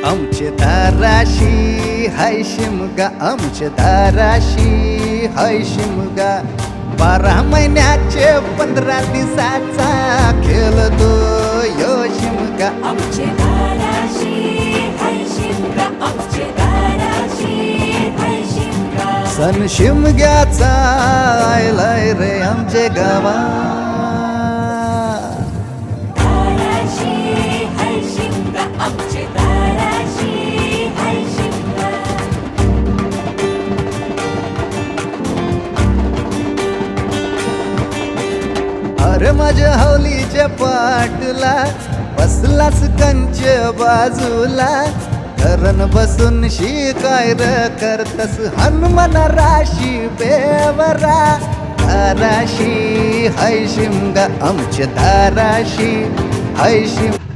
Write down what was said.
आमचे दाराशी हाय शिमगा, आमचे दाराशी हाय शिमगा. 12 महिन्याचे 15 दिवसाचा खेळतो यो शिमगा. आमचे दाराशी हाय शिमगा, आमचे दाराशी हाय शिमगा. सण शिमग्याचा आयलाय रे आमचे गावा. दाराशी हाय शिमगा, आमचे दाराशी हाय शिमगा. अरे माझ्या हौलीच्या पाटला बसलास कंच बाजूला. धरण बसून शिकाय र करतस हनुमान राशी बेवरा. दाराशी हाय शिमगा, आमच्या दाराशी हाय शिमगा.